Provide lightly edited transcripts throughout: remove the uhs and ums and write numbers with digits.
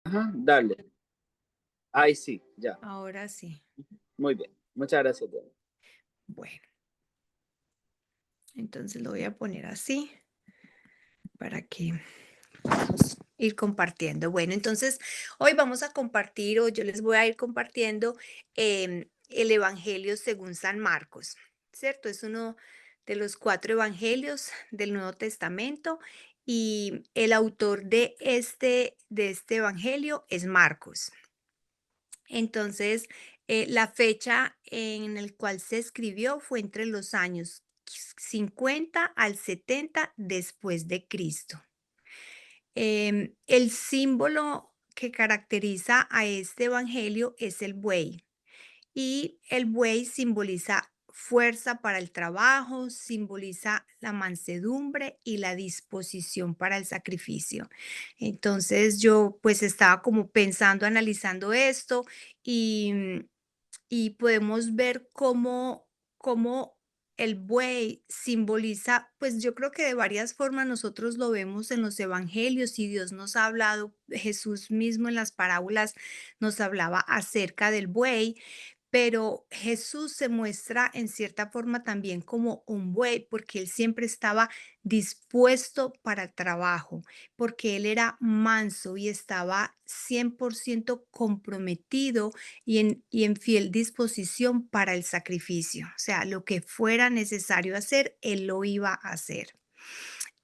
Ajá, dale. Ay, sí, ya. Ahora sí. Muy bien. Muchas gracias, Diana. Bueno, entonces lo voy a poner así para que podamos ir compartiendo. Bueno, entonces hoy vamos a compartir, o yo les voy a ir compartiendo el Evangelio según San Marcos, ¿cierto? Es uno de los cuatro evangelios del Nuevo Testamento y el autor de este evangelio es Marcos. Entonces, la fecha en el cual se escribió fue entre los años 50 al 70 después de Cristo. El símbolo que caracteriza a este evangelio es el buey. Y el buey simboliza fuerza para el trabajo, simboliza la mansedumbre y la disposición para el sacrificio. Entonces yo pues estaba como pensando, analizando esto y, y podemos ver cómo el buey simboliza, pues yo creo que de varias formas nosotros lo vemos en los evangelios y Dios nos ha hablado, Jesús mismo en las parábolas nos hablaba acerca del buey, pero Jesús se muestra en cierta forma también como un buey, porque él siempre estaba dispuesto para el trabajo, porque él era manso y estaba 100% comprometido y en fiel disposición para el sacrificio. O sea, lo que fuera necesario hacer, él lo iba a hacer.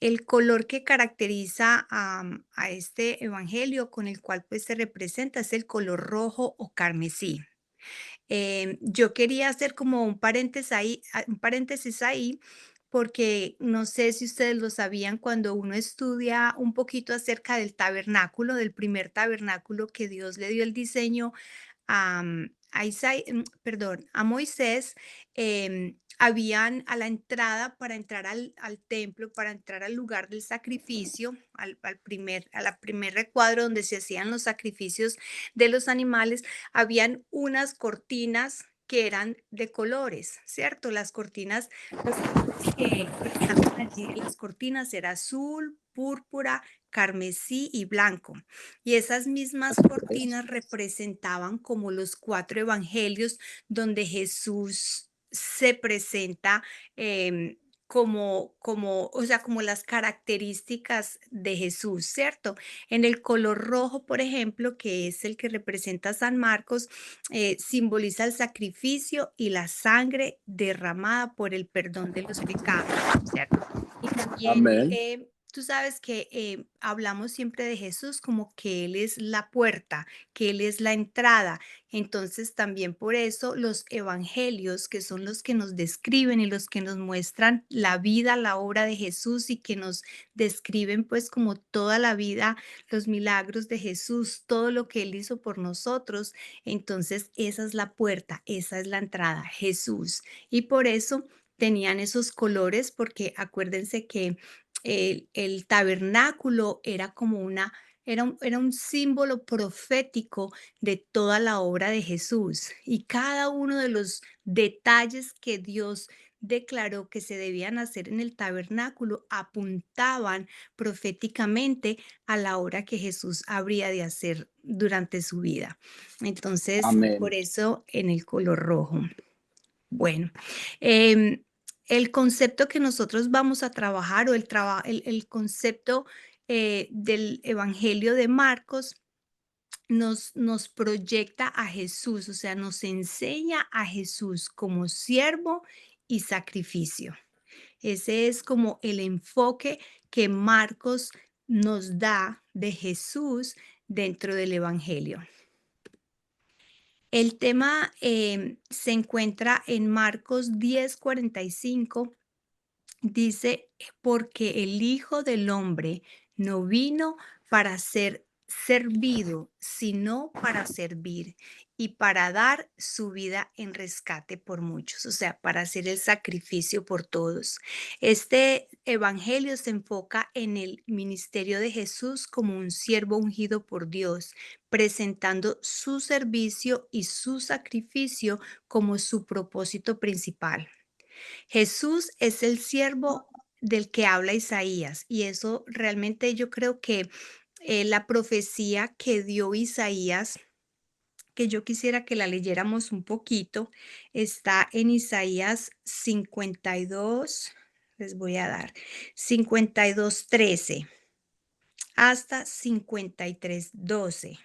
El color que caracteriza a este evangelio con el cual pues se representa es el color rojo o carmesí. Yo quería hacer como un paréntesis ahí, porque no sé si ustedes lo sabían, cuando uno estudia un poquito acerca del tabernáculo, del primer tabernáculo que Dios le dio el diseño perdón, a Moisés, habían a la entrada para entrar al templo, para entrar al lugar del sacrificio, a la primer recuadro donde se hacían los sacrificios de los animales, habían unas cortinas que eran de colores, ¿cierto? Los colores que estaban allí en las cortinas era azul, púrpura, carmesí y blanco. Y esas mismas cortinas representaban como los cuatro evangelios donde Jesús se presenta o sea, como las características de Jesús, ¿cierto? En el color rojo, por ejemplo, que es el que representa a San Marcos, simboliza el sacrificio y la sangre derramada por el perdón de los pecados, ¿cierto? Y también Amén. tú sabes que hablamos siempre de Jesús como que Él es la puerta, que Él es la entrada. Entonces también por eso los evangelios, que son los que nos describen y los que nos muestran la vida, la obra de Jesús y que nos describen pues como toda la vida, los milagros de Jesús, todo lo que Él hizo por nosotros. Entonces esa es la puerta, esa es la entrada, Jesús. Y por eso tenían esos colores, porque acuérdense que el tabernáculo era como era un símbolo profético de toda la obra de Jesús y cada uno de los detalles que Dios declaró que se debían hacer en el tabernáculo apuntaban proféticamente a la obra que Jesús habría de hacer durante su vida. Entonces, por Amén. eso en el color rojo. Bueno, em, el concepto que nosotros vamos a trabajar o el concepto del Evangelio de Marcos nos proyecta a Jesús, o sea, nos enseña a Jesús como siervo y sacrificio. Ese es como el enfoque que Marcos nos da de Jesús dentro del Evangelio. El tema se encuentra en Marcos 10:45. Dice, porque el Hijo del Hombre no vino para ser servido, sino para servir y para dar su vida en rescate por muchos, o sea, para hacer el sacrificio por todos. Este evangelio se enfoca en el ministerio de Jesús como un siervo ungido por Dios, presentando su servicio y su sacrificio como su propósito principal. Jesús es el siervo del que habla Isaías y eso realmente yo creo que la profecía que dio Isaías, que yo quisiera que la leyéramos un poquito, está en Isaías 52, les voy a dar, 52:13 hasta 53:12.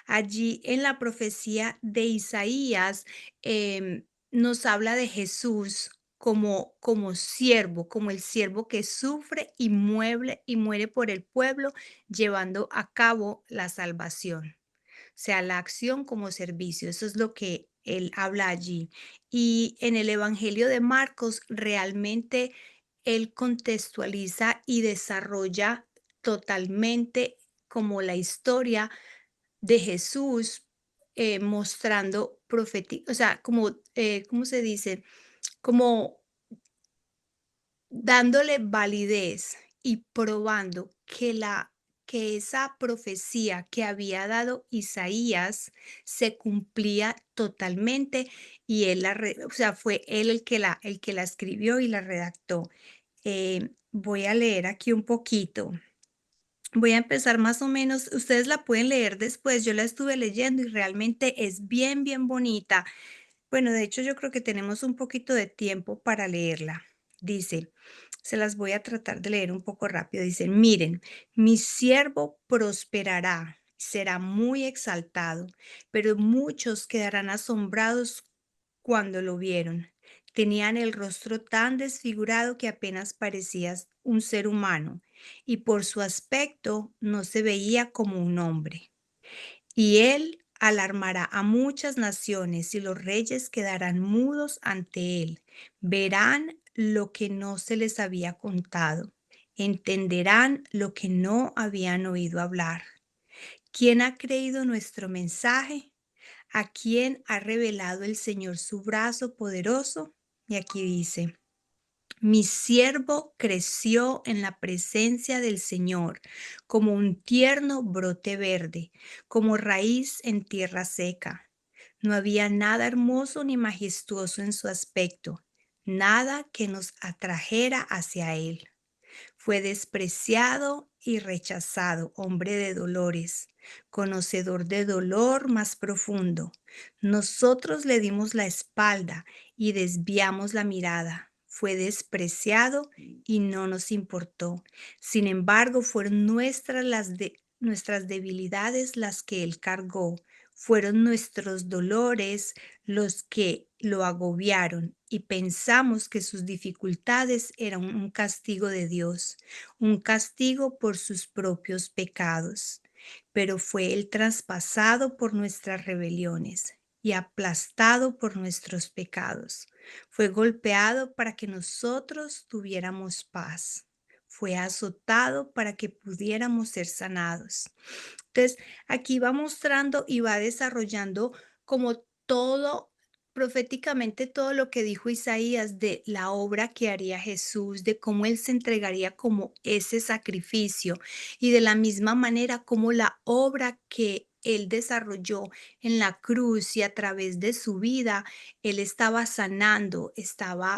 Allí en la profecía de Isaías nos habla de Jesús como siervo, como el siervo que sufre y muere por el pueblo, llevando a cabo la salvación. O sea, la acción como servicio, eso es lo que él habla allí. Y en el Evangelio de Marcos, realmente él contextualiza y desarrolla totalmente como la historia de Jesús, mostrando o sea, como, ¿cómo se dice? Como dándole validez y probando que esa profecía que había dado Isaías se cumplía totalmente y o sea, fue él el que la escribió y la redactó. Voy a leer aquí un poquito. Voy a empezar más o menos, ustedes la pueden leer después, yo la estuve leyendo y realmente es bien, bien bonita. Bueno, de hecho yo creo que tenemos un poquito de tiempo para leerla. Dice, se las voy a tratar de leer un poco rápido. Dice, miren, mi siervo prosperará, será muy exaltado, pero muchos quedarán asombrados cuando lo vieron. Tenían el rostro tan desfigurado que apenas parecía un ser humano, y por su aspecto no se veía como un hombre. Y él alarmará a muchas naciones y los reyes quedarán mudos ante él. Verán lo que no se les había contado. Entenderán lo que no habían oído hablar. ¿Quién ha creído nuestro mensaje? ¿A quién ha revelado el Señor su brazo poderoso? Y aquí dice, mi siervo creció en la presencia del Señor, como un tierno brote verde, como raíz en tierra seca. No había nada hermoso ni majestuoso en su aspecto, nada que nos atrajera hacia él. Fue despreciado y rechazado, hombre de dolores, conocedor de dolor más profundo. Nosotros le dimos la espalda y desviamos la mirada. Fue despreciado y no nos importó. Sin embargo, fueron nuestras debilidades las que él cargó. Fueron nuestros dolores los que lo agobiaron y pensamos que sus dificultades eran un castigo de Dios, un castigo por sus propios pecados. Pero fue él traspasado por nuestras rebeliones y aplastado por nuestros pecados. Fue golpeado para que nosotros tuviéramos paz. Fue azotado para que pudiéramos ser sanados. Entonces, aquí va mostrando y va desarrollando como todo, proféticamente todo lo que dijo Isaías de la obra que haría Jesús, de cómo él se entregaría como ese sacrificio y de la misma manera como la obra que él desarrolló en la cruz y a través de su vida, él estaba sanando,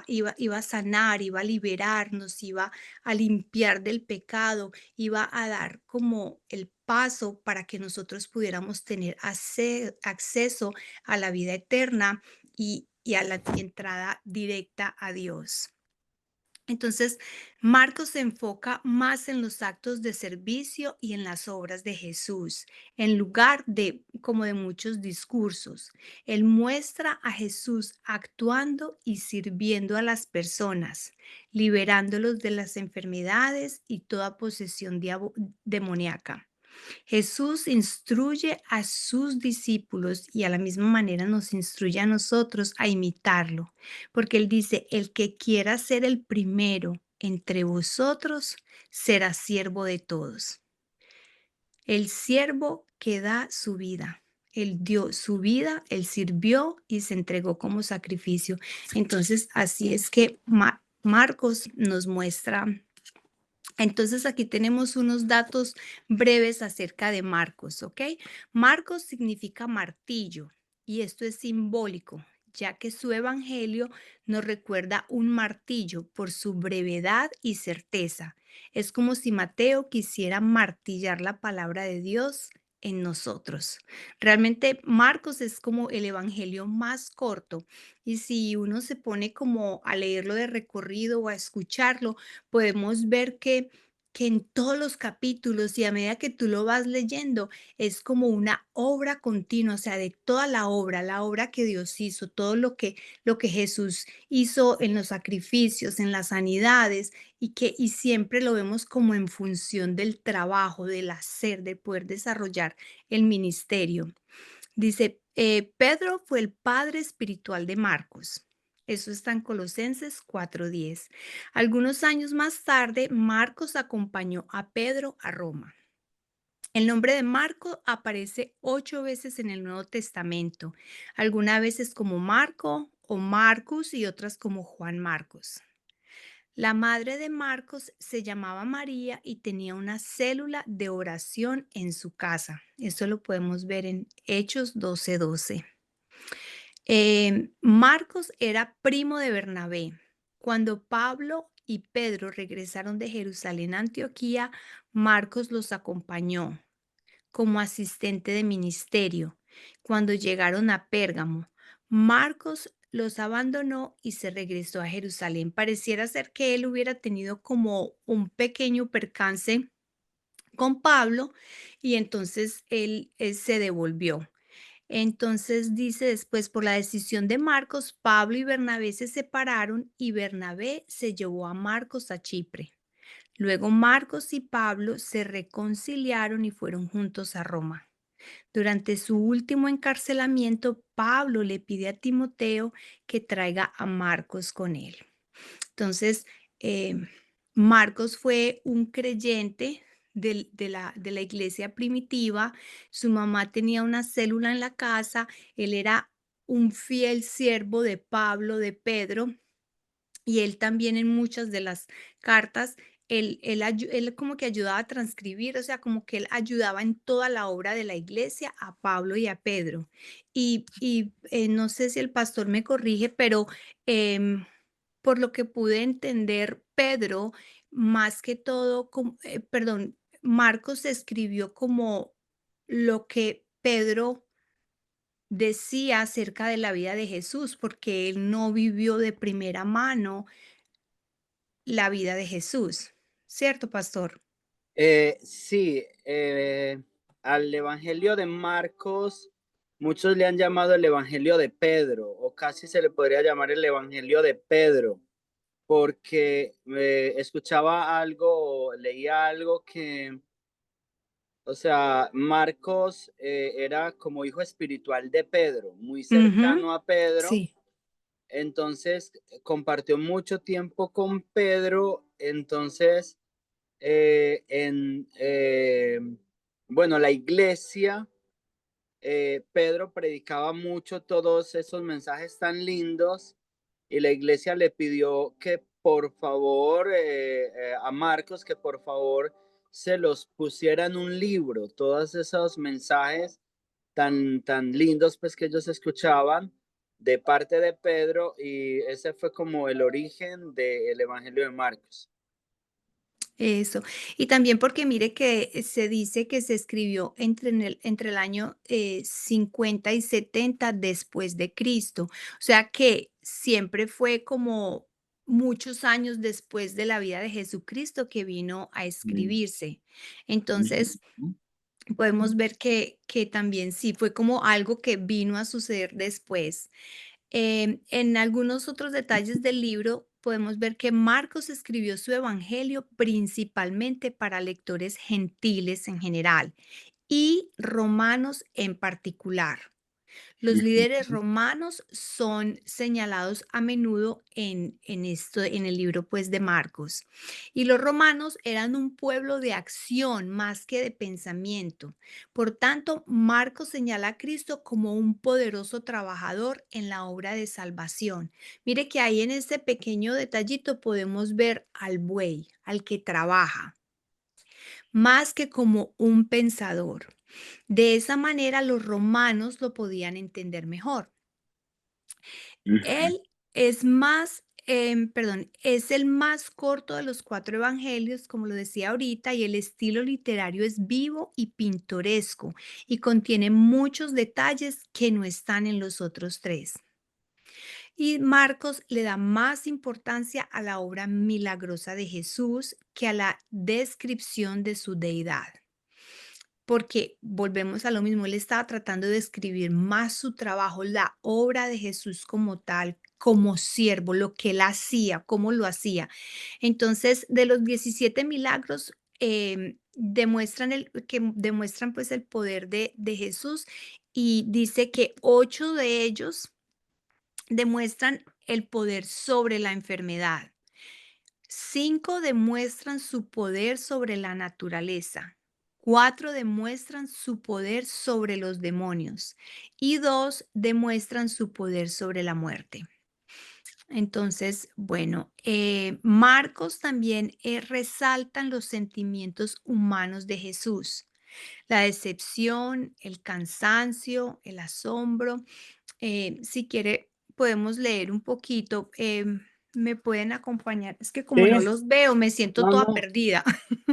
iba a sanar, iba a liberarnos, iba a limpiar del pecado, iba a dar como el paso para que nosotros pudiéramos tener acceso a la vida eterna y a la entrada directa a Dios. Entonces, Marcos se enfoca más en los actos de servicio y en las obras de Jesús, en lugar de como de muchos discursos. Él muestra a Jesús actuando y sirviendo a las personas, liberándolos de las enfermedades y toda posesión demoníaca. Jesús instruye a sus discípulos y a la misma manera nos instruye a nosotros a imitarlo, porque él dice, el que quiera ser el primero entre vosotros será siervo de todos. El siervo que da su vida. Él dio su vida, él sirvió y se entregó como sacrificio. Entonces, así es que Marcos nos muestra. Entonces aquí tenemos unos datos breves acerca de Marcos, ¿ok? Marcos significa martillo y esto es simbólico, ya que su evangelio nos recuerda un martillo por su brevedad y certeza. Es como si Mateo quisiera martillar la palabra de Dios en nosotros. Realmente Marcos es como el evangelio más corto y si uno se pone como a leerlo de recorrido o a escucharlo, podemos ver que en todos los capítulos y a medida que tú lo vas leyendo, es como una obra continua, o sea, de toda la obra que Dios hizo, todo lo que Jesús hizo en los sacrificios, en las sanidades, y siempre lo vemos como en función del trabajo, del hacer, de poder desarrollar el ministerio. Dice, Pedro fue el padre espiritual de Marcos. Eso está en Colosenses 4:10. Algunos años más tarde, Marcos acompañó a Pedro a Roma. El nombre de Marco aparece 8 veces en el Nuevo Testamento, algunas veces como Marco o Marcus y otras como Juan Marcos. La madre de Marcos se llamaba María y tenía una célula de oración en su casa. Eso lo podemos ver en Hechos 12:12. Marcos era primo de Bernabé. Cuando Pablo y Pedro regresaron de Jerusalén a Antioquía, Marcos los acompañó como asistente de ministerio. Cuando llegaron a Pérgamo, Marcos los abandonó y se regresó a Jerusalén. Pareciera ser que él hubiera tenido como un pequeño percance con Pablo y entonces él se devolvió. Entonces dice después, por la decisión de Marcos, Pablo y Bernabé se separaron y Bernabé se llevó a Marcos a Chipre. Luego Marcos y Pablo se reconciliaron y fueron juntos a Roma. Durante su último encarcelamiento, Pablo le pide a Timoteo que traiga a Marcos con él. Entonces, eh, Marcos fue un creyente de la iglesia primitiva. Su mamá tenía una célula en la casa. Él era un fiel siervo de Pablo, de Pedro, y él también en muchas de las cartas, él como que ayudaba a transcribir, o sea, como que él ayudaba en toda la obra de la iglesia a Pablo y a Pedro. No sé si el pastor me corrige, pero por lo que pude entender, Pedro, más que todo, perdón, Marcos escribió como lo que Pedro decía acerca de la vida de Jesús, porque él no vivió de primera mano la vida de Jesús, ¿cierto, pastor? Sí, al Evangelio de Marcos, muchos le han llamado el Evangelio de Pedro, o casi se le podría llamar el Evangelio de Pedro, porque escuchaba algo, o leía algo que, o sea, Marcos era como hijo espiritual de Pedro, muy Ujú, cercano a Pedro, sí. entonces compartió mucho tiempo con Pedro, entonces en, bueno, la iglesia, Pedro predicaba mucho todos esos mensajes tan lindos y la iglesia le pidió que por favor a Marcos que por favor se los pusiera en un libro, todos esos mensajes tan lindos pues que ellos escuchaban de parte de Pedro y ese fue como el origen del Evangelio de Marcos. Eso. Y también porque mire que se dice que se escribió entre el año 50 y 70 después de Cristo. O sea que siempre fue como muchos años después de la vida de Jesucristo que vino a Mm. escribirse. Entonces, Ujú. podemos ver que también sí fue como algo que vino a suceder después. En algunos otros detalles del libro podemos ver que Marcos escribió su evangelio principalmente para lectores gentiles en general y romanos en particular. Los líderes Ujú. romanos son señalados a menudo en el libro pues de Marcos. Y los romanos eran un pueblo de acción más que de pensamiento. Por tanto, Marcos señala a Cristo como un poderoso trabajador en la obra de salvación. Mire que ahí en este pequeño detallito podemos ver al buey, al que trabaja, más que como un pensador. De esa manera los romanos lo podían entender mejor. Ujú. Él es más, es el más corto de los 4 evangelios, como lo decía ahorita, y el estilo literario es vivo y pintoresco, y contiene muchos detalles que no están en los otros 3. Y Marcos le da más importancia a la obra milagrosa de Jesús que a la descripción de su deidad. Porque volvemos a lo mismo, él estaba tratando de describir más su trabajo, la obra de Jesús como tal, como siervo, lo que él hacía, cómo lo hacía. Entonces, de los 17 milagros, demuestran pues el poder de Jesús, y dice que 8 de ellos demuestran el poder sobre la enfermedad. 5 demuestran su poder sobre la naturaleza. 4 demuestran su poder sobre los demonios. Y 2 demuestran su poder sobre la muerte. Entonces, bueno, Marcos también resaltan los sentimientos humanos de Jesús: la decepción, el cansancio, el asombro. Si quiere, podemos leer un poquito. ¿Me pueden acompañar? Es que como no Sí, los veo, me siento no, toda no, perdida.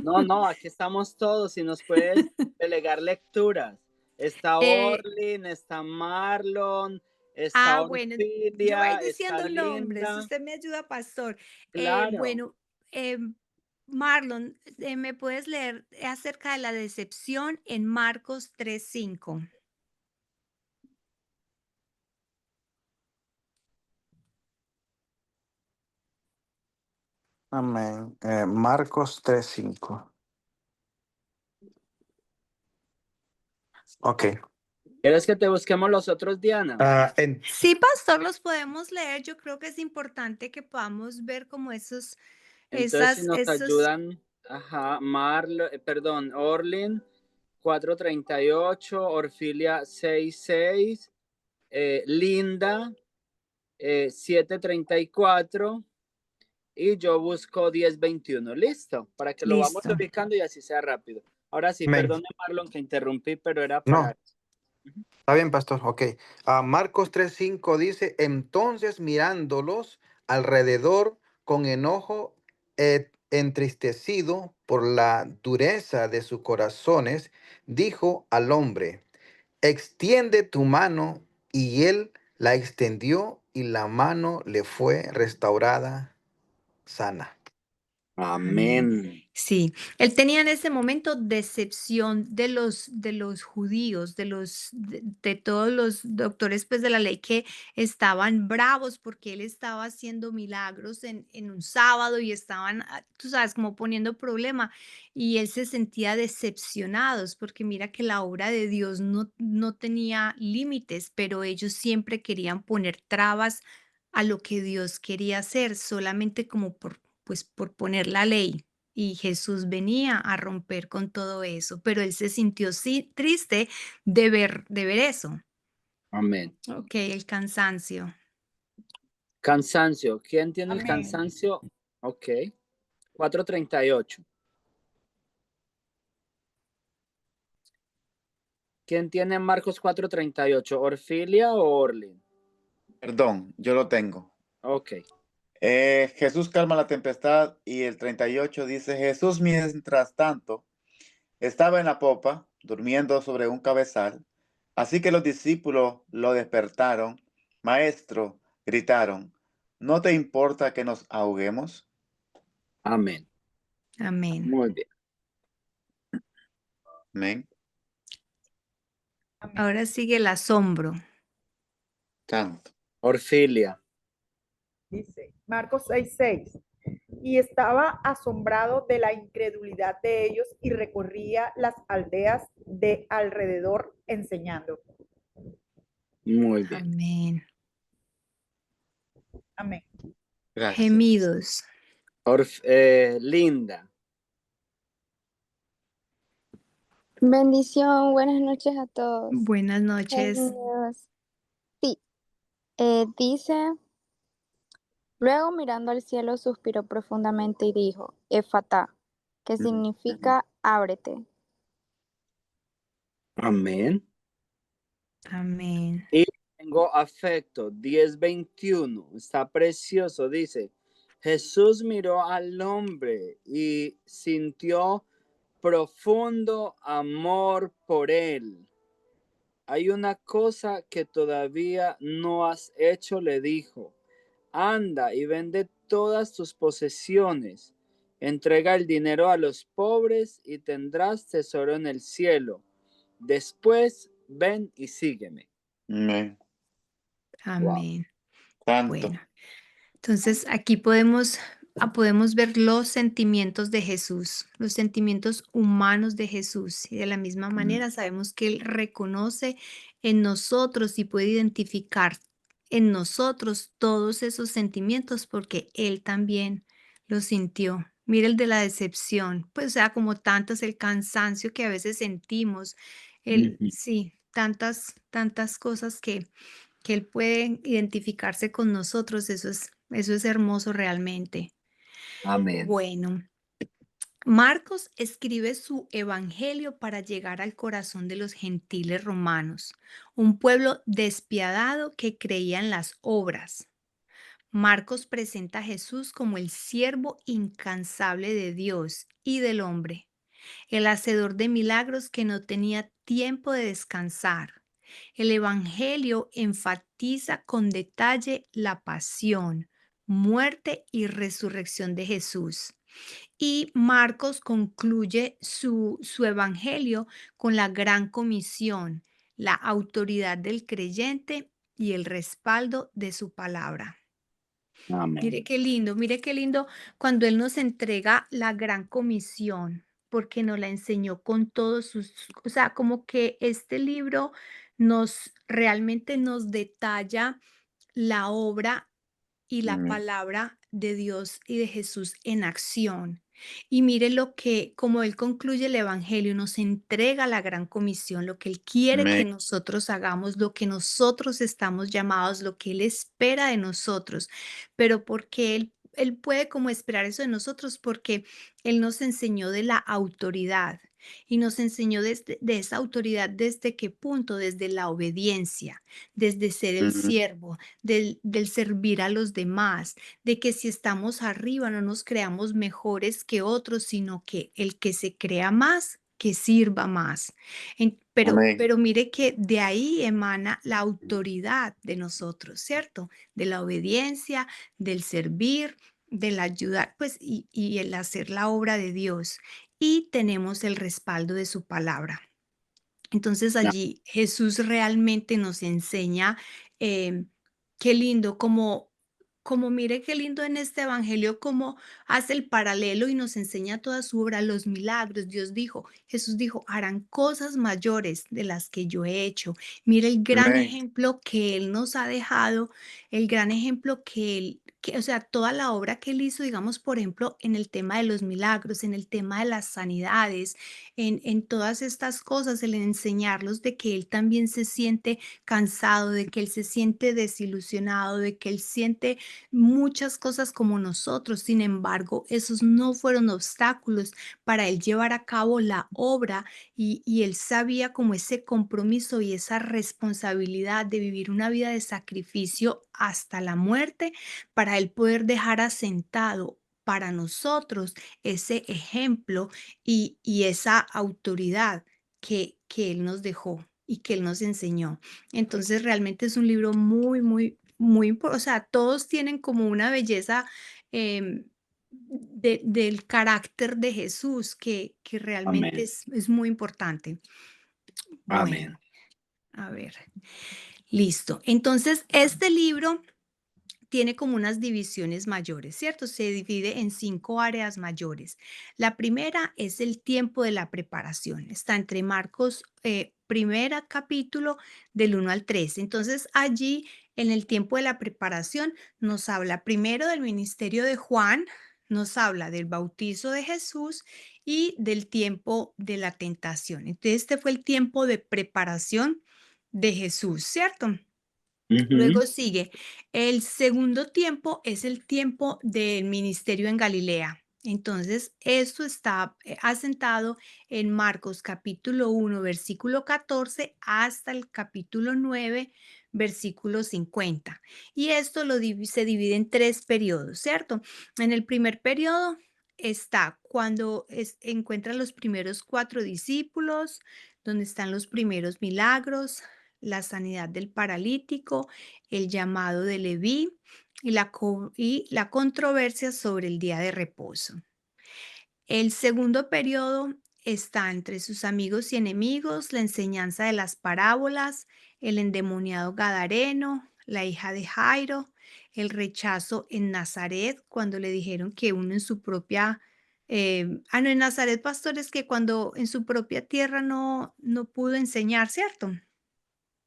no, aquí estamos todos y nos puedes delegar lecturas. Está Eh, Orlin, está Marlon, está bueno, yo voy Orfilia, está diciendo nombres. Linda. Usted me ayuda, pastor. Claro. Bueno, Marlon, ¿me puedes leer acerca de la decepción en Marcos 3:5? Amén. Marcos 3:5. Ok. ¿Quieres que te busquemos los otros, Diana? Sí, pastor, los podemos leer. Yo creo que es importante que podamos ver como Entonces, si nos esos, ayudan, ajá, perdón, Orlin 4:38, Orfilia 6:6, Linda 7:34 y yo busco 10:21. Listo, para que lo vamos listo. ubicando y así sea rápido. Ahora sí, Amén. perdone Marlon que interrumpí, pero era No, para eso. Ujú. está bien, pastor. Ok. Marcos 3:5 dice, entonces mirándolos alrededor con enojo, entristecido por la dureza de sus corazones, dijo al hombre, extiende tu mano, y él la extendió, y la mano le fue restaurada sana. Amén. Amén. Sí, él tenía en ese momento decepción de los judíos, de todos los doctores pues de la ley, que estaban bravos porque él estaba haciendo milagros en un sábado, y estaban, tú sabes, como poniendo problema, y él se sentía decepcionados porque mira que la obra de Dios no tenía límites, pero ellos siempre querían poner trabas a lo que Dios quería hacer, solamente como por poner la ley. Y Jesús venía a romper con todo eso, pero él se sintió sí triste de ver eso. Amén. Ok, el cansancio. Cansancio. ¿Quién tiene el Amén. cansancio? Ok. 4:38. ¿Quién tiene Marcos 4:38? ¿Orfilia o Orlin? Perdón, yo lo tengo. Ok. Jesús calma la tempestad y el 38 dice, Jesús mientras tanto estaba en la popa, durmiendo sobre un cabezal, así que los discípulos lo despertaron. Maestro, gritaron, ¿no te importa que nos ahoguemos? Amén. Amén. Muy bien. Amén. Amén. Ahora sigue el asombro. Tanto. Orfilia. Dice Marcos 6:6. Y estaba asombrado de la incredulidad de ellos y recorría las aldeas de alrededor enseñando. Muy bien. Amén. Amén. Gracias. Gemidos. Linda. Bendición, buenas noches a todos. Buenas noches. Bienvenidos. Sí, dice, luego mirando al cielo suspiró profundamente y dijo, Efatá, que significa ábrete. Amén. Amén. Y en tengo afecto. 10:21. Está precioso. Dice, Jesús miró al hombre y sintió profundo amor por él. Hay una cosa que todavía no has hecho, le dijo. Anda y vende todas tus posesiones. Entrega el dinero a los pobres y tendrás tesoro en el cielo. Después ven y sígueme. Amén. Amén. Tanto. Bueno, entonces aquí podemos ver los sentimientos de Jesús, los sentimientos humanos de Jesús. Y de la misma manera sabemos que Él reconoce en nosotros y puede identificar en nosotros todos esos sentimientos porque Él también los sintió. Mira el de la decepción, pues o sea, como tantas, el cansancio que a veces sentimos, sí, tantas cosas que Él puede identificarse con nosotros, eso es hermoso realmente. Amén. Bueno, Marcos escribe su evangelio para llegar al corazón de los gentiles romanos, un pueblo despiadado que creía en las obras. Marcos presenta a Jesús como el siervo incansable de Dios y del hombre, el hacedor de milagros que no tenía tiempo de descansar. El Evangelio enfatiza con detalle la pasión, muerte y resurrección de Jesús. Y Marcos concluye su Evangelio con la gran comisión, la autoridad del creyente y el respaldo de su palabra. Amén. Mire qué lindo cuando Él nos entrega la gran comisión, porque nos la enseñó con todos o sea, como que este libro realmente nos detalla la obra y la Amén. palabra de Dios y de Jesús en acción. Y mire lo que, como Él concluye el Evangelio, nos entrega la gran comisión, lo que Él quiere que Amén. nosotros hagamos, lo que nosotros estamos llamados, lo que Él espera de nosotros. Pero porque Él puede como esperar eso de nosotros, porque Él nos enseñó de la autoridad. Y nos enseñó de esa autoridad desde qué punto, desde la obediencia, desde ser el Ujú. siervo, del servir a los demás, de que si estamos arriba no nos creamos mejores que otros, sino que el que se crea más, que sirva más. Amén. Pero mire que de ahí emana la autoridad de nosotros, ¿cierto? De la obediencia, del servir, del ayudar, pues, y el hacer la obra de Dios. Y tenemos el respaldo de su palabra. Entonces allí Jesús realmente nos enseña, em, qué lindo, como mire qué lindo en este evangelio, como hace el paralelo y nos enseña toda su obra, los milagros. Jesús dijo, harán cosas mayores de las que yo he hecho. Mire el gran Amén. ejemplo que Él nos ha dejado, el gran ejemplo o sea, toda la obra que Él hizo, digamos, por ejemplo, en el tema de los milagros, en el tema de las sanidades, en todas estas cosas, el enseñarlos de que Él también se siente cansado, de que Él se siente desilusionado, de que Él siente muchas cosas como nosotros. Sin embargo, esos no fueron obstáculos para Él llevar a cabo la obra y Él sabía como ese compromiso y esa responsabilidad de vivir una vida de sacrificio hasta la muerte para Él poder dejar asentado para nosotros ese ejemplo y esa autoridad que Él nos dejó y que Él nos enseñó. Entonces, realmente es un libro o sea, todos tienen como una belleza del carácter de Jesús que realmente Amén. es muy importante. Amén. Bueno, a ver, listo. Entonces, este libro tiene como unas divisiones mayores, ¿cierto? Se divide en 5 áreas mayores. La primera es el tiempo de la preparación. Está entre Marcos, primera capítulo del 1 al 3. Entonces, allí, en el tiempo de la preparación, nos habla primero del ministerio de Juan, nos habla del bautizo de Jesús y del tiempo de la tentación. Entonces, este fue el tiempo de preparación de Jesús, ¿cierto? Ujú. Luego sigue, el segundo tiempo es el tiempo del ministerio en Galilea. Entonces, esto está asentado en Marcos capítulo 1, versículo 14 hasta el capítulo 9, versículo 50. Y esto se divide en 3 periodos, ¿cierto? En el primer periodo está cuando encuentran los primeros 4 discípulos, donde están los primeros milagros, la sanidad del paralítico, el llamado de Leví y la controversia sobre el día de reposo. El segundo periodo está entre sus amigos y enemigos, la enseñanza de las parábolas, el endemoniado Gadareno, la hija de Jairo, el rechazo en Nazaret, cuando le dijeron que uno en su propia, no, en Nazaret, pastores, que cuando en su propia tierra no pudo enseñar, ¿cierto?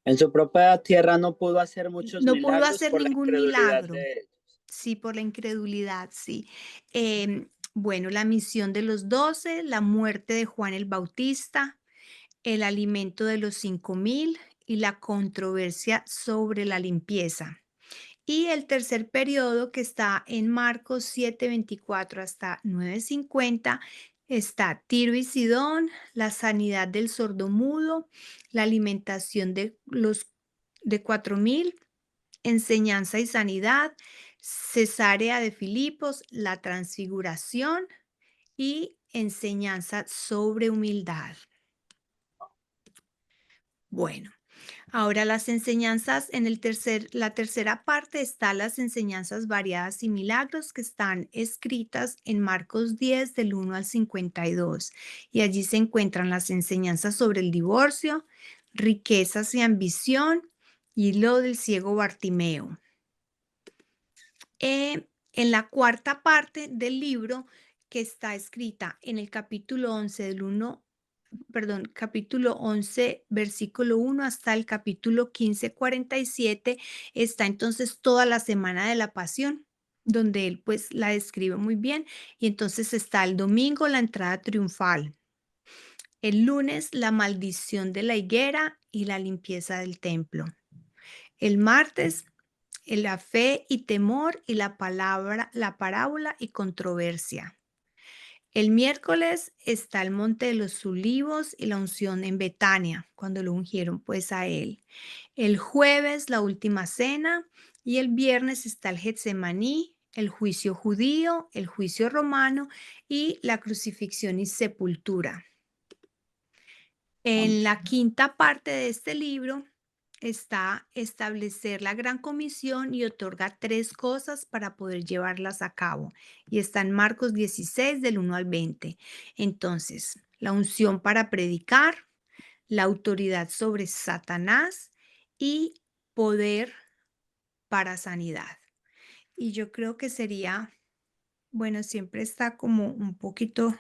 En su propia tierra no pudo hacer muchos No pudo milagros hacer por la ningún incredulidad milagro. de ellos. Sí, por la incredulidad, sí. Bueno, la misión de los 12, la muerte de Juan el Bautista, el alimento de los 5.000 y la controversia sobre la limpieza. Y el tercer periodo, que está en Marcos 7:24 hasta 9:50, está Tiro y Sidón, la sanidad del sordomudo, la alimentación de 4.000, enseñanza y sanidad, Cesarea de Filipos, la transfiguración y enseñanza sobre humildad. Bueno, ahora las enseñanzas en la tercera parte están las enseñanzas variadas y milagros que están escritas en Marcos 10 del 1 al 52. Y allí se encuentran las enseñanzas sobre el divorcio, riquezas y ambición y lo del ciego Bartimeo. En la cuarta parte del libro, que está escrita en el capítulo 11 capítulo 11, versículo 1 hasta el capítulo 15, 47, está entonces toda la semana de la pasión, donde él pues la describe muy bien. Y entonces está el domingo la entrada triunfal, el lunes la maldición de la higuera y la limpieza del templo, el martes la fe y temor y la parábola y controversia. El miércoles está el monte de los olivos y la unción en Betania, cuando lo ungieron pues a él. El jueves la última cena y el viernes está el Getsemaní, el juicio judío, el juicio romano y la crucifixión y sepultura. En la quinta parte de este libro está establecer la gran comisión y otorga 3 cosas para poder llevarlas a cabo. Y está en Marcos 16 del 1 al 20. Entonces, la unción para predicar, la autoridad sobre Satanás y poder para sanidad. Y yo creo que sería, bueno, siempre está como un poquito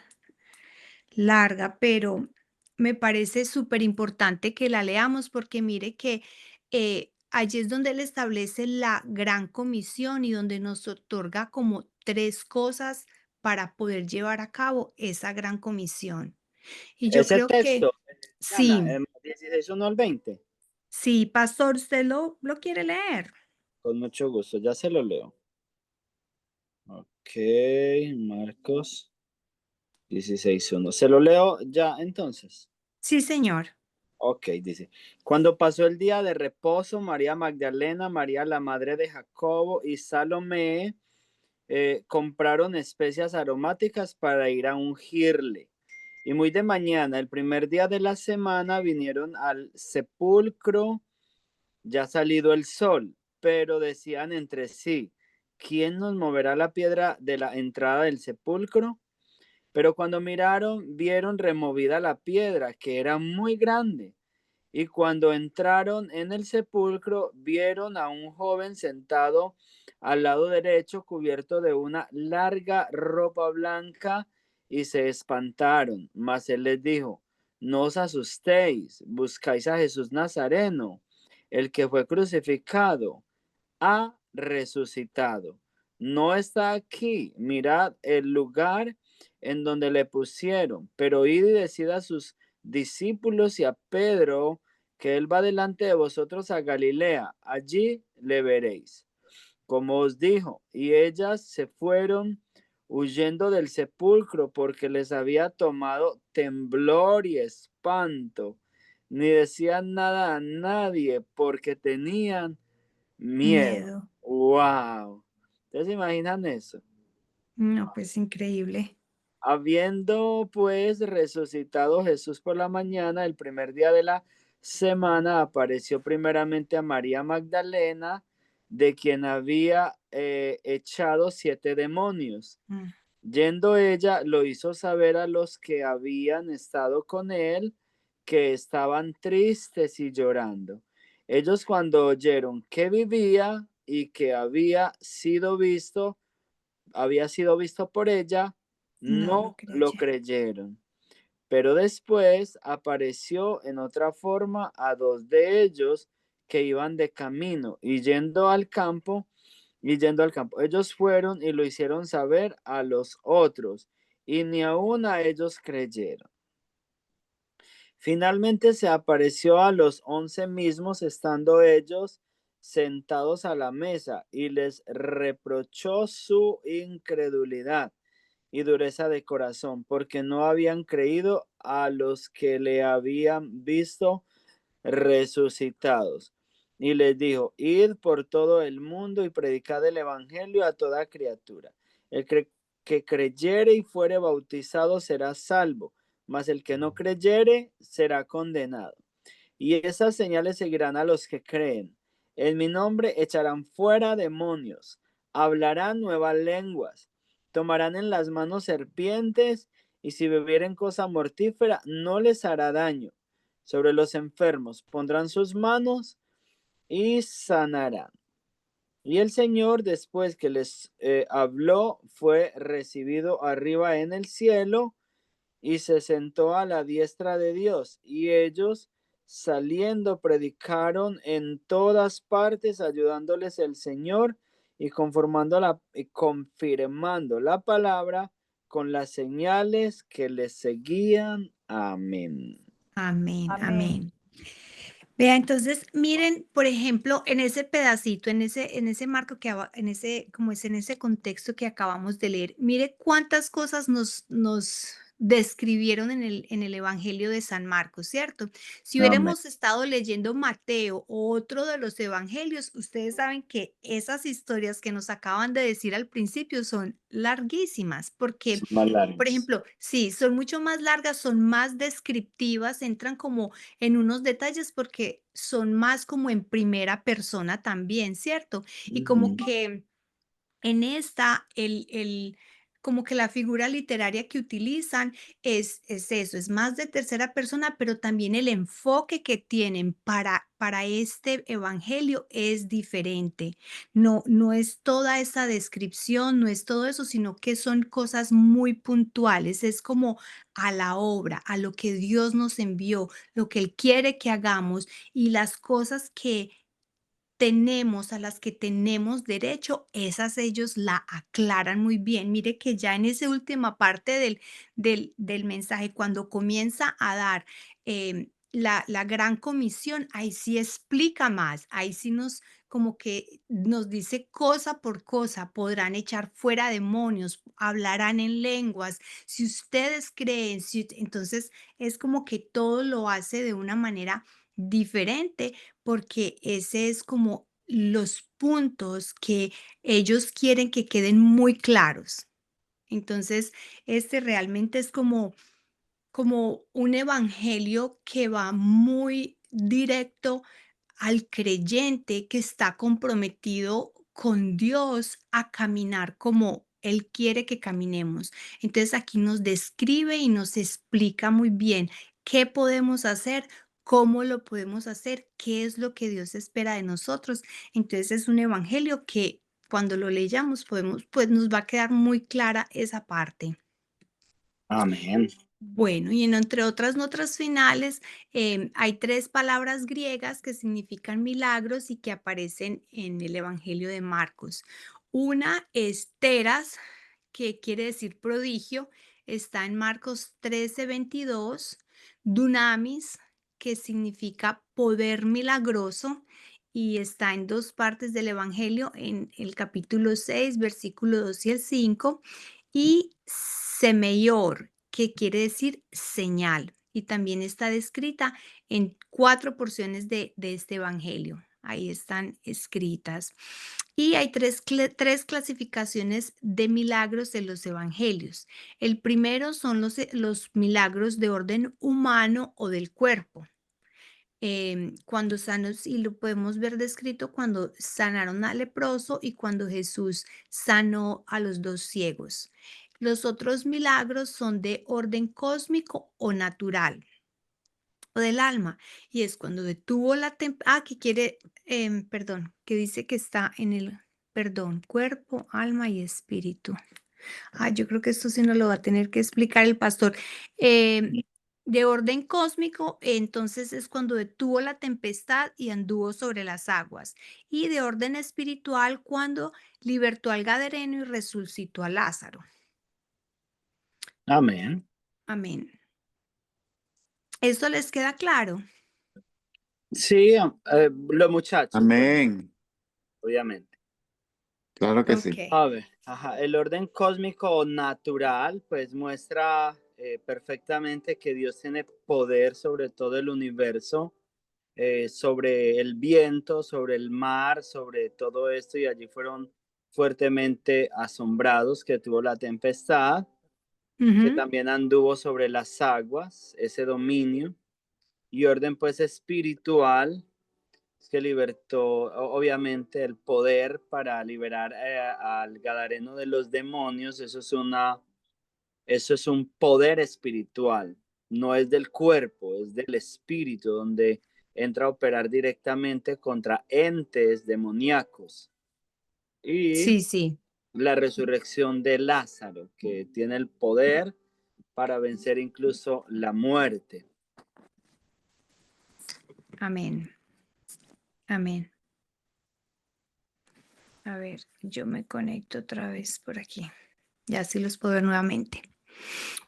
larga, pero me parece súper importante que la leamos porque mire que allí es donde él establece la gran comisión y donde nos otorga como 3 cosas para poder llevar a cabo esa gran comisión. Y yo Ese creo que texto, sí, en 16, 1 al 20, sí, pastor, ¿usted lo quiere leer? con mucho gusto, ya se lo leo. Ok, Marcos 16, 1. ¿Se lo leo ya entonces? Sí, señor. Ok, dice, cuando pasó el día de reposo, María Magdalena, María la madre de Jacobo y Salomé compraron especias aromáticas para ir a ungirle. Y muy de mañana, el primer día de la semana, vinieron al sepulcro ya salido el sol, pero decían entre sí, ¿quién nos moverá la piedra de la entrada del sepulcro? Pero cuando miraron, vieron removida la piedra, que era muy grande. Y cuando entraron en el sepulcro, vieron a un joven sentado al lado derecho, cubierto de una larga ropa blanca, y se espantaron. Mas él les dijo, no os asustéis, buscáis a Jesús Nazareno, el que fue crucificado, ha resucitado. No está aquí, mirad el lugar en donde le pusieron, pero id y decid a sus discípulos y a Pedro que él va delante de vosotros a Galilea, allí le veréis, como os dijo. Y ellas se fueron huyendo del sepulcro, porque les había tomado temblor y espanto. Ni decían nada a nadie, porque tenían miedo. Miedo. ¡Wow! ¿Ustedes se imaginan eso? No, pues increíble. Habiendo pues resucitado Jesús por la mañana, el primer día de la semana, apareció primeramente a María Magdalena, de quien había echado 7 demonios. Mm. Yendo ella, lo hizo saber a los que habían estado con él, que estaban tristes y llorando. Ellos, cuando oyeron que vivía y que había sido visto por ella, No lo no lo creyó. creyeron. Pero después apareció en otra forma a 2 de ellos que iban de camino y yendo al campo. Ellos fueron y lo hicieron saber a los otros, y ni aun a ellos creyeron. Finalmente se apareció a los 11 mismos, estando ellos sentados a la mesa, y les reprochó su incredulidad y dureza de corazón, porque no habían creído a los que le habían visto resucitados. Y les dijo: id por todo el mundo y predicad el evangelio a toda criatura. El que creyere y fuere bautizado será salvo, mas el que no creyere será condenado. Y esas señales seguirán a los que creen. En mi nombre echarán fuera demonios, hablarán nuevas lenguas, tomarán en las manos serpientes, y si bebieren cosa mortífera no les hará daño. Sobre los enfermos pondrán sus manos y sanarán. Y el Señor, después que les habló, fue recibido arriba en el cielo y se sentó a la diestra de Dios. Y ellos, saliendo, predicaron en todas partes, ayudándoles el Señor y confirmando la palabra con las señales que les seguían. Amén. Amén, Amén. amén. Vea, entonces, miren, por ejemplo, en ese pedacito, en ese marco en ese, como es en ese contexto que acabamos de leer, mire cuántas cosas nos describieron en el Evangelio de San Marcos, ¿cierto? Si Amén. hubiéramos estado leyendo Mateo o otro de los evangelios, ustedes saben que esas historias que nos acaban de decir al principio son larguísimas, porque Son más por largas. ejemplo, sí, son mucho más largas, son más descriptivas, entran como en unos detalles porque son más como en primera persona también, ¿cierto? Y como Ujú. que en esta, como que la figura literaria que utilizan es eso, es más de tercera persona, pero también el enfoque que tienen para este evangelio es diferente. No, no es toda esa descripción, no es todo eso, sino que son cosas muy puntuales. Es como a la obra, a lo que Dios nos envió, lo que Él quiere que hagamos y las cosas que tenemos, a las que tenemos derecho, esas ellos la aclaran muy bien. Mire que ya en esa última parte del mensaje, cuando comienza a dar la gran comisión, ahí sí explica más, ahí sí nos como que nos dice cosa por cosa, podrán echar fuera demonios, hablarán en lenguas, si ustedes creen, entonces es como que todo lo hace de una manera diferente porque ese es como los puntos que ellos quieren que queden muy claros. Entonces, este realmente es como un evangelio que va muy directo al creyente que está comprometido con Dios a caminar como Él quiere que caminemos. Entonces aquí nos describe y nos explica muy bien qué podemos hacer, cómo lo podemos hacer, qué es lo que Dios espera de nosotros. Entonces es un evangelio que cuando lo leyamos pues nos va a quedar muy clara esa parte. Amén. Bueno, y entre otras notas finales, hay 3 palabras griegas que significan milagros y que aparecen en el Evangelio de Marcos. Una es teras, que quiere decir prodigio, está en Marcos 13:22. Dunamis, que significa poder milagroso, y está en 2 partes del Evangelio, en el capítulo 6, versículo 2 y el 5. y Semeior, que quiere decir señal. Y también está descrita en 4 porciones de este evangelio. Ahí están escritas. Y hay tres clasificaciones de milagros de los evangelios. El primero son los milagros de orden humano o del cuerpo. Cuando sanos, y lo podemos ver descrito cuando sanaron al leproso y cuando Jesús sanó a los dos ciegos. Los otros milagros son de orden cósmico o natural o del alma, y es cuando detuvo que quiere, perdón, que dice que está en el, perdón, cuerpo, alma y espíritu. Yo creo que esto sí nos lo va a tener que explicar el pastor. De orden cósmico, entonces es cuando detuvo la tempestad y anduvo sobre las aguas. Y de orden espiritual, cuando libertó al Gadareno y resucitó a Lázaro. Amén. Amén. ¿Esto les queda claro? Sí, los muchachos, Amén. obviamente. Claro que Ok. sí. A ver, el orden cósmico o natural, pues muestra perfectamente que Dios tiene poder sobre todo el universo, sobre el viento, sobre el mar, sobre todo esto, y allí fueron fuertemente asombrados que tuvo la tempestad, que Ujú. también anduvo sobre las aguas, ese dominio, y orden pues espiritual, que libertó obviamente el poder para liberar al Gadareno de los demonios. Eso es un poder espiritual, no es del cuerpo, es del espíritu, donde entra a operar directamente contra entes demoníacos. Y Sí, sí. la resurrección de Lázaro, que tiene el poder para vencer incluso la muerte. Amén. Amén. A ver, yo me conecto otra vez por aquí. Ya sí los puedo ver nuevamente.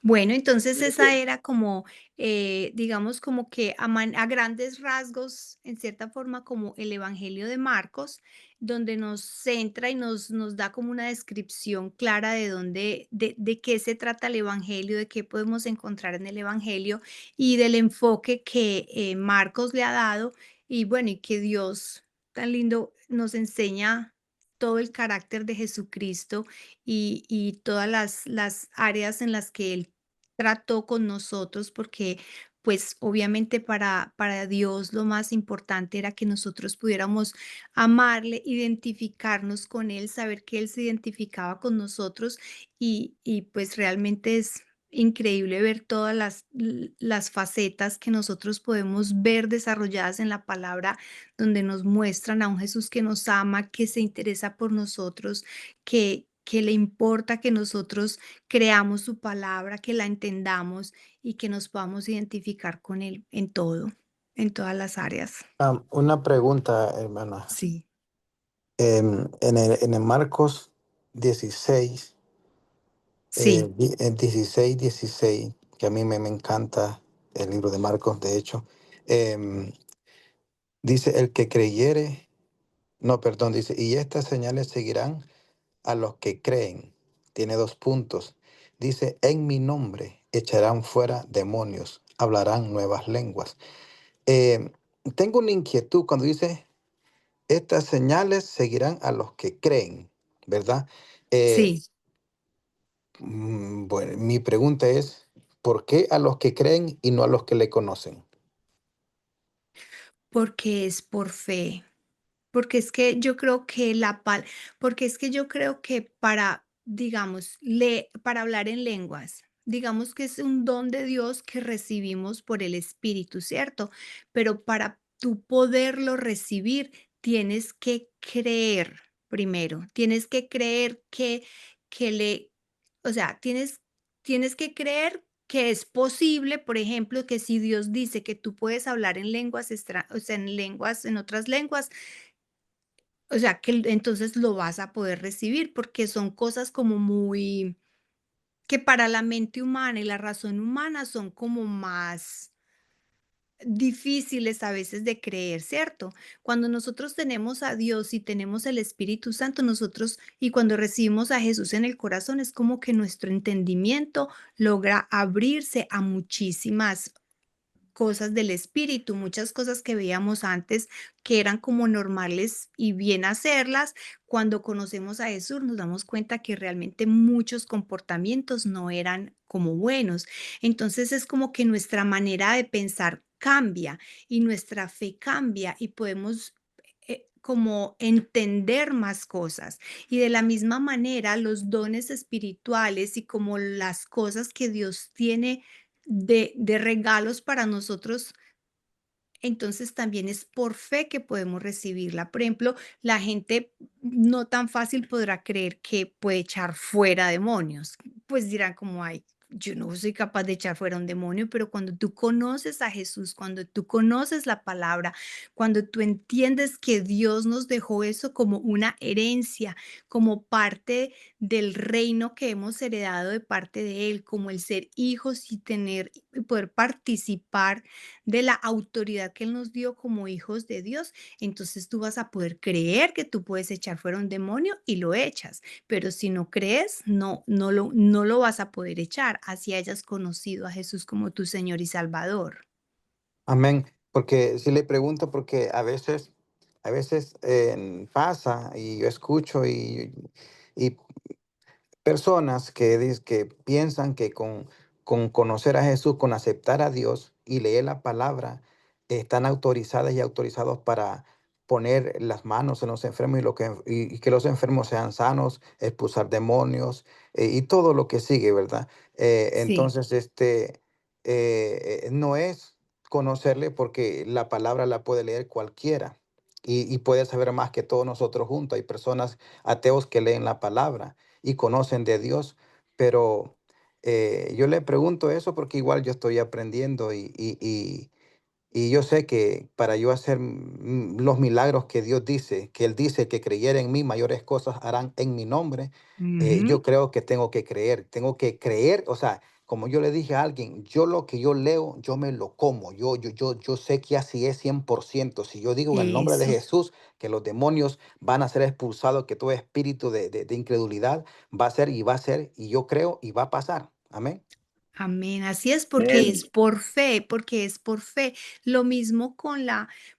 Bueno, entonces Muy esa bien. era como, digamos, como que a grandes rasgos, en cierta forma, como el Evangelio de Marcos, donde nos centra y nos da como una descripción clara de dónde, de qué se trata el Evangelio, de qué podemos encontrar en el Evangelio y del enfoque que Marcos le ha dado. Y bueno, y que Dios tan lindo nos enseña todo el carácter de Jesucristo y todas las áreas en las que Él trató con nosotros, porque pues obviamente para Dios lo más importante era que nosotros pudiéramos amarle, identificarnos con Él, saber que Él se identificaba con nosotros y pues realmente es increíble ver todas las facetas que nosotros podemos ver desarrolladas en la palabra, donde nos muestran a un Jesús que nos ama, que se interesa por nosotros, que le importa que nosotros creamos su palabra, que la entendamos y que nos podamos identificar con Él en todo, en todas las áreas. Una pregunta, hermana. Sí, En el Marcos 16, sí, en 16, que a mí me encanta el libro de Marcos, de hecho, em, dice, el que creyere, no, perdón, dice, y estas señales seguirán a los que creen. Tiene dos puntos. Dice, en mi nombre echarán fuera demonios, hablarán nuevas lenguas. Em, Tengo una inquietud cuando dice, estas señales seguirán a los que creen, ¿verdad? Eh, sí, bueno, mi pregunta es, ¿por qué a los que creen y no a los que le conocen? porque es por fe. Porque es que yo creo que porque es que yo creo que para, digamos, para hablar en lenguas, digamos que es un don de Dios que recibimos por el Espíritu, ¿cierto? Pero para tú poderlo recibir, tienes que creer primero, tienes que creer que o sea, tienes que creer que es posible, por ejemplo, que si Dios dice que tú puedes hablar en lenguas, o sea, en lenguas, en otras lenguas, o sea, que entonces lo vas a poder recibir, porque son cosas como muy que para la mente humana y la razón humana son como más, difíciles a veces de creer, ¿cierto? Cuando nosotros tenemos a Dios y tenemos el Espíritu Santo, nosotros, y cuando recibimos a Jesús en el corazón, es como que nuestro entendimiento logra abrirse a muchísimas cosas del espíritu, muchas cosas que veíamos antes que eran como normales y bien hacerlas. Cuando conocemos a Jesús nos damos cuenta que realmente muchos comportamientos no eran como buenos. Entonces es como que nuestra manera de pensar cambia y nuestra fe cambia y podemos como entender más cosas. Y de la misma manera, los dones espirituales y como las cosas que Dios tiene de regalos para nosotros, entonces también es por fe que podemos recibirla. Por ejemplo, la gente no tan fácil podrá creer que puede echar fuera demonios. Pues dirán como, ay, yo no soy capaz de echar fuera un demonio, pero cuando tú conoces a Jesús, cuando tú conoces la palabra, cuando tú entiendes que Dios nos dejó eso como una herencia, como parte del reino que hemos heredado de parte de Él, como el ser hijos y tener y poder participar de la autoridad que Él nos dio como hijos de Dios, entonces tú vas a poder creer que tú puedes echar fuera un demonio y lo echas, pero si no crees, no lo vas a poder echar, así hayas conocido a Jesús como tu Señor y Salvador. Amén. Porque si le pregunto, porque a veces pasa y yo escucho y personas que piensan que con conocer a Jesús, con aceptar a Dios y leer la palabra, están autorizadas y autorizados para poner las manos en los enfermos y que los enfermos sean sanos, expulsar demonios y todo lo que sigue, ¿verdad? Sí, Entonces, no es conocerle porque la palabra la puede leer cualquiera y puede saber más que todos nosotros juntos. Hay personas ateos que leen la palabra y conocen de Dios, pero yo le pregunto eso porque igual yo estoy aprendiendo y yo sé que para yo hacer los milagros que Dios dice, que Él dice que creyera en mí, mayores cosas harán en mi nombre, yo ujú, creo que tengo que creer, o sea, como yo le dije a alguien, yo lo que yo leo, yo me lo como, yo sé que así es 100%. Si yo digo en el nombre de eso. Jesús que los demonios van a ser expulsados, que todo espíritu de incredulidad va a ser y va a ser, y yo creo y va a pasar. Amén. Amén. Así es porque es Amén. por fe, porque es por fe. Lo mismo con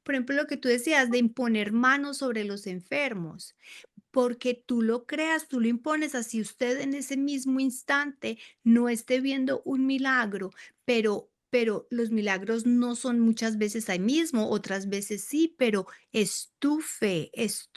por ejemplo, lo que tú decías de imponer manos sobre los enfermos. Porque tú lo creas, tú lo impones, así usted en ese mismo instante no esté viendo un milagro, pero los milagros no son muchas veces ahí mismo, otras veces sí, pero es tu fe, es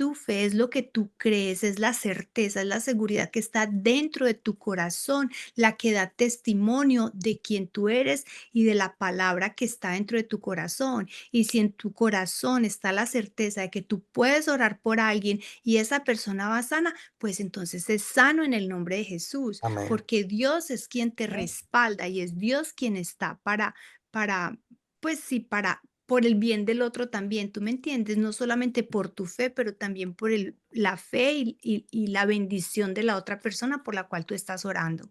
lo que tú crees, es la certeza, es la seguridad que está dentro de tu corazón, la que da testimonio de quién tú eres y de la palabra que está dentro de tu corazón. Y si en tu corazón está la certeza de que tú puedes orar por alguien, y esa persona va sana, pues entonces es sano en el nombre de Jesús, Amén. porque Dios es quien te respalda y es Dios quien está para, pues sí, por el bien del otro también, ¿tú me entiendes? No solamente por tu fe, pero también por la fe y la bendición de la otra persona por la cual tú estás orando.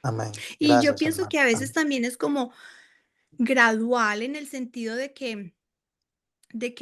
Amén. Y yo Gracias, pienso hermano. que a veces Amén. también es como gradual en el sentido de que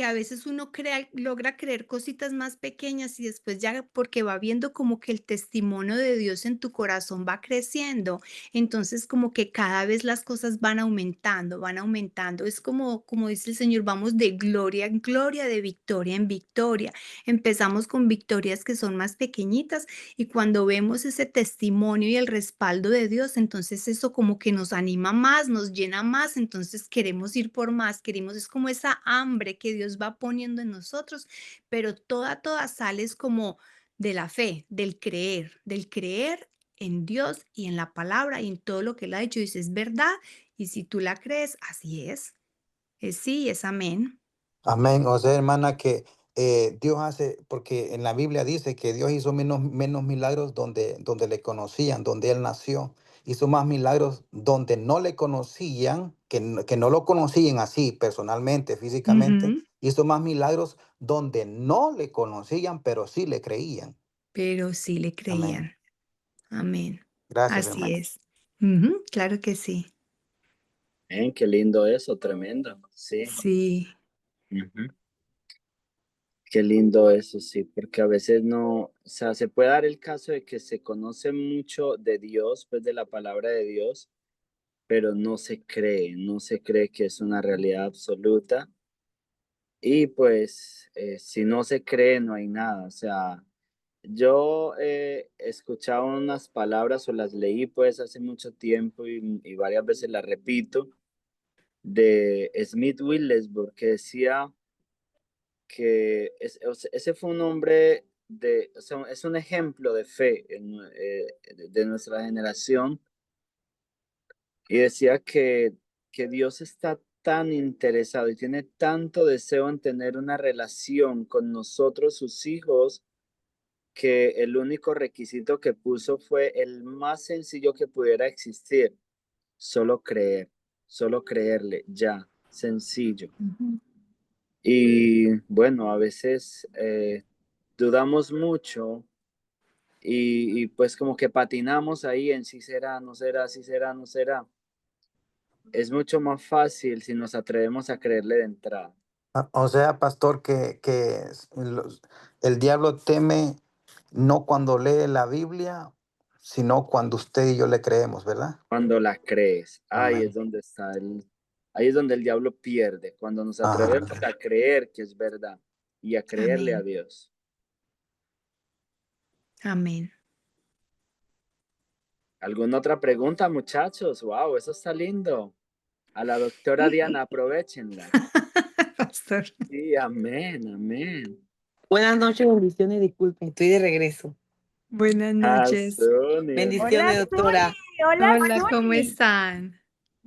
a veces uno logra creer cositas más pequeñas y después ya porque va viendo como que el testimonio de Dios en tu corazón va creciendo, entonces como que cada vez las cosas van aumentando, van aumentando. Es como dice el Señor, vamos de gloria en gloria, de victoria en victoria. Empezamos con victorias que son más pequeñitas y cuando vemos ese testimonio y el respaldo de Dios, entonces eso como que nos anima más, nos llena más, entonces queremos ir por más, queremos, es como esa hambre que Dios va poniendo en nosotros, pero toda sale es como de la fe, del creer en Dios y en la palabra y en todo lo que Él ha dicho, dice, es verdad, y si tú la crees, así es sí, y es amén. Amén. O sea, hermana, que Dios hace, porque en la Biblia dice que Dios hizo menos milagros donde le conocían, donde Él nació. Hizo más milagros donde no le conocían, que no lo conocían así personalmente, físicamente. Ujú, Hizo más milagros donde no le conocían, pero sí le creían. pero sí le Amén. creían, amén. Gracias, Así hermana. es. Ujú, claro que sí. Qué lindo eso, tremendo. Sí. Sí, Ujú. Qué lindo eso, sí, porque a veces no, o sea, se puede dar el caso de que se conoce mucho de Dios, pues de la palabra de Dios, pero no se cree que es una realidad absoluta. Y pues, si no se cree, no hay nada. O sea, yo escuchaba unas palabras o las leí pues hace mucho tiempo y varias veces las repito, de Smith Wigglesworth, que decía que o sea, ese fue un hombre de, o sea, es un ejemplo de fe de nuestra generación y decía que Dios está tan interesado y tiene tanto deseo en tener una relación con nosotros, sus hijos, que el único requisito que puso fue el más sencillo que pudiera existir, solo creer, solo creerle, ya, sencillo. ujú, Y bueno, a veces dudamos mucho pues como que patinamos ahí en si será, no será, si será, no será. Es mucho más fácil si nos atrevemos a creerle de entrada. O sea, pastor, el diablo teme no cuando lee la Biblia, sino cuando usted y yo le creemos, ¿verdad? Cuando la crees, Amén. ahí es donde el diablo pierde, cuando nos Ajá. atrevemos a creer que es verdad y a creerle a amén, Dios. amén. ¿Alguna otra pregunta, muchachos? Wow, eso está lindo. A la doctora Diana, aprovechenla. Pastor. Sí, amén, amén. Buenas noches, bendiciones, disculpen, estoy de regreso. Buenas Ah, noches. Sonia. Hola, Bendiciones, doctora. Suni. Hola, Hola, ¿cómo Suni. están?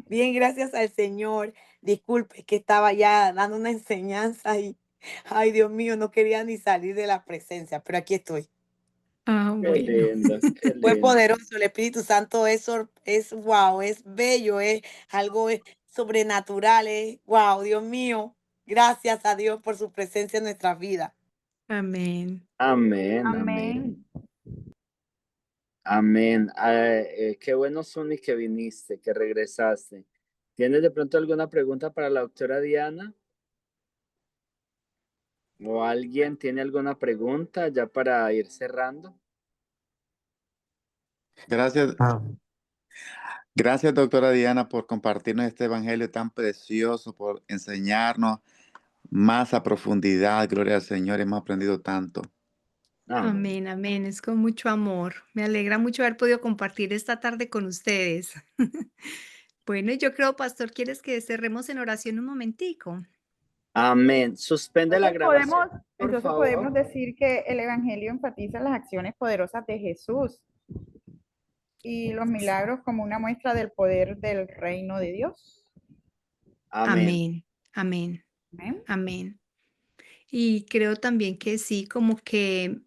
Bien, gracias al Señor. Disculpe, es que estaba ya dando una enseñanza y, ay, Dios mío, no quería ni salir de la presencia, pero aquí estoy. Ah, Qué bueno. lindo, qué Fue lindo. poderoso, el Espíritu Santo es wow, es bello, es algo sobrenatural, es wow, Dios mío. Gracias a Dios por su presencia en nuestras vidas. Amén. Amén, amén, Amén. amén. Qué bueno, Sonia, que viniste, que regresaste. ¿Tienes de pronto alguna pregunta para la doctora Diana? ¿O alguien tiene alguna pregunta ya para ir cerrando? Gracias, Ah, gracias, doctora Diana, por compartirnos este evangelio tan precioso, por enseñarnos más a profundidad. Gloria al Señor, hemos aprendido tanto. Amén. Amén, amén. Es con mucho amor. Me alegra mucho haber podido compartir esta tarde con ustedes. Bueno, yo creo, pastor, ¿quieres que cerremos en oración un momentico? Amén. Suspende la grabación, por Entonces podemos favor. decir que el Evangelio enfatiza las acciones poderosas de Jesús y los milagros como una muestra del poder del reino de Dios. Amén. Amén, amén, Amén. amén. Y creo también que sí, como que